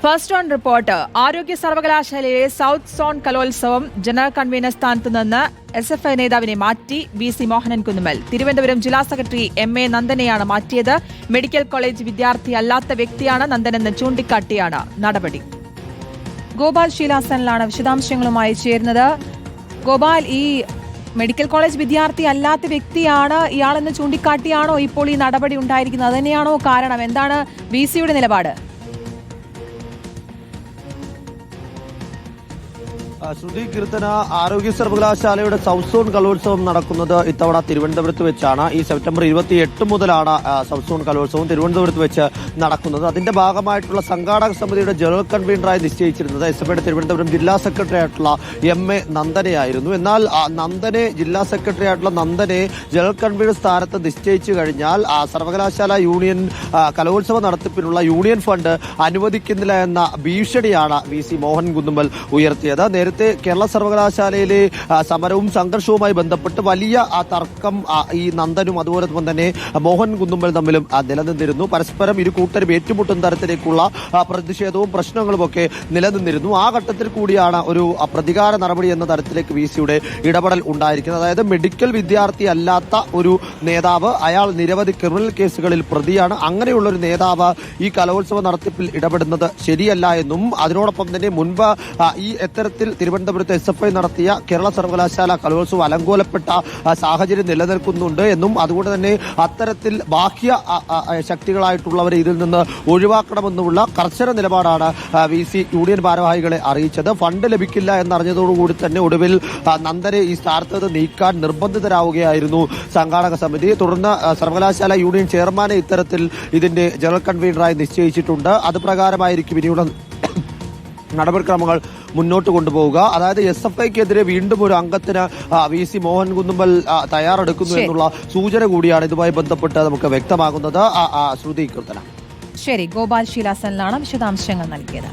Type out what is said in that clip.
First on report. ആരോഗ്യ സർവകലാശാലയിലെ south zone കലോത്സവം ജനറൽ കൺവീനർ സ്ഥാനത്ത് നിന്ന് SFI നേതാവിനെ മാറ്റി VC മോഹനൻ കുന്നുമ്മൽ. തിരുവനന്തപുരം ജില്ലാ സെക്രട്ടറി MA നന്ദനെയാണ് മാറ്റിയത്. മെഡിക്കൽ കോളേജ് വിദ്യാർത്ഥി അല്ലാത്ത വ്യക്തിയാണ് നന്ദനെന്ന് ചൂണ്ടിക്കാട്ടിയാണ് നടപടി. ഗോപാൽ ശീലാസനിലാണ് വിശദാംശങ്ങളുമായി ചേരുന്നത്. ഗോപാൽ, ഈ മെഡിക്കൽ കോളേജ് വിദ്യാർത്ഥി അല്ലാത്ത വ്യക്തിയാണ് ഇയാളെന്ന് ചൂണ്ടിക്കാട്ടിയാണോ ഇപ്പോൾ ഈ നടപടി ഉണ്ടായിരിക്കുന്നത്? അത് തന്നെയാണോ കാരണം? എന്താണ് VCയുടെ നിലപാട്? ശ്രുതി കീർത്തന, ആരോഗ്യ സർവകലാശാലയുടെ സൗത്ത് സോൺ കലോത്സവം നടക്കുന്നത് ഇത്തവണ തിരുവനന്തപുരത്ത് വെച്ചാണ്. ഈ സെപ്റ്റംബർ 28 മുതലാണ് സൗത്ത് സോൺ കലോത്സവം തിരുവനന്തപുരത്ത് വെച്ച് നടക്കുന്നത്. അതിന്റെ ഭാഗമായിട്ടുള്ള സംഘാടക സമിതിയുടെ ജനറൽ കൺവീനറായി നിശ്ചയിച്ചിരുന്നത് SFIയുടെ തിരുവനന്തപുരം ജില്ലാ സെക്രട്ടറി ആയിട്ടുള്ള MA നന്ദനെയായിരുന്നു. എന്നാൽ ജില്ലാ സെക്രട്ടറി ആയിട്ടുള്ള നന്ദനെ ജനറൽ കൺവീനർ സ്ഥാനത്ത് നിശ്ചയിച്ചു കഴിഞ്ഞാൽ സർവകലാശാല യൂണിയൻ കലോത്സവ നടത്തിപ്പിനുള്ള യൂണിയൻ ഫണ്ട് അനുവദിക്കുന്നില്ല എന്ന ഭീഷണിയാണ് VC മോഹൻ കുന്നുമ്മൽ ഉയർത്തിയത്. നേരത്തെ കേരള സർവകലാശാലയിലെ സമരവും സംഘർഷവുമായി ബന്ധപ്പെട്ട് വലിയ തർക്കം ഈ നന്ദനും അതുപോലെ തന്നെ മോഹൻ കുന്നുമ്മൽ തമ്മിലും നിലനിന്നിരുന്നു. പരസ്പരം ഇരു കൂട്ടരും ഏറ്റുമുട്ടുന്ന തരത്തിലേക്കുള്ള പ്രതിഷേധവും പ്രശ്നങ്ങളുമൊക്കെ നിലനിന്നിരുന്നു. ആ ഘട്ടത്തിൽ കൂടിയാണ് ഒരു പ്രതികാര നടപടി എന്ന തരത്തിലേക്ക് VCയുടെ ഇടപെടൽ ഉണ്ടായിരിക്കുന്നത്. അതായത് മെഡിക്കൽ വിദ്യാർത്ഥി അല്ലാത്ത ഒരു നേതാവ്, അയാൾ നിരവധി ക്രിമിനൽ കേസുകളിൽ പ്രതിയാണ്. അങ്ങനെയുള്ള ഒരു നേതാവ് ഈ കലോത്സവ നടത്തിപ്പിൽ ഇടപെടുന്നത് ശരിയല്ല എന്നും അതിനോടൊപ്പം തന്നെ മുൻപ് ഈ ഇത്തരത്തിൽ തിരുവനന്തപുരത്ത് SFI നടത്തിയ കേരള സർവകലാശാല കലോത്സവം അലങ്കോലപ്പെട്ട സാഹചര്യം നിലനിൽക്കുന്നുണ്ട് എന്നും അതുകൊണ്ട് തന്നെ അത്തരത്തിൽ ബാഹ്യ ശക്തികളായിട്ടുള്ളവരെ ഇതിൽ നിന്ന് ഒഴിവാക്കണമെന്നുമുള്ള കർശന നിലപാടാണ് VC യൂണിയൻ ഭാരവാഹികളെ അറിയിച്ചത്. ഫണ്ട് ലഭിക്കില്ല എന്നറിഞ്ഞതോടുകൂടി തന്നെ ഒടുവിൽ നന്ദനെ ഈ സ്ഥാനത്ത് നീക്കാൻ നിർബന്ധിതരാവുകയായിരുന്നു സംഘാടക സമിതി. തുടർന്ന് സർവകലാശാല യൂണിയൻ ചെയർമാനെ ഇത്തരത്തിൽ ഇതിന്റെ ജനറൽ കൺവീനറായി നിശ്ചയിച്ചിട്ടുണ്ട്. അത് പ്രകാരമായിരിക്കും ഇനിയുള്ള നടപടിക്രമങ്ങൾ മുന്നോട്ട് കൊണ്ടുപോവുക. അതായത് SFIക്കെതിരെ വീണ്ടും ഒരു അംഗത്തിന് VC മോഹൻ കുന്നുമ്മൽ തയ്യാറെടുക്കുന്നു എന്നുള്ള സൂചന കൂടിയാണ് ഇതുമായി ബന്ധപ്പെട്ട് നമുക്ക് വ്യക്തമാകുന്നത്. ശ്രുതി കീർത്തന. ശരി, ഗോപാൽ ശീലാസനിലാണ് വിശദാംശങ്ങൾ നൽകിയത്.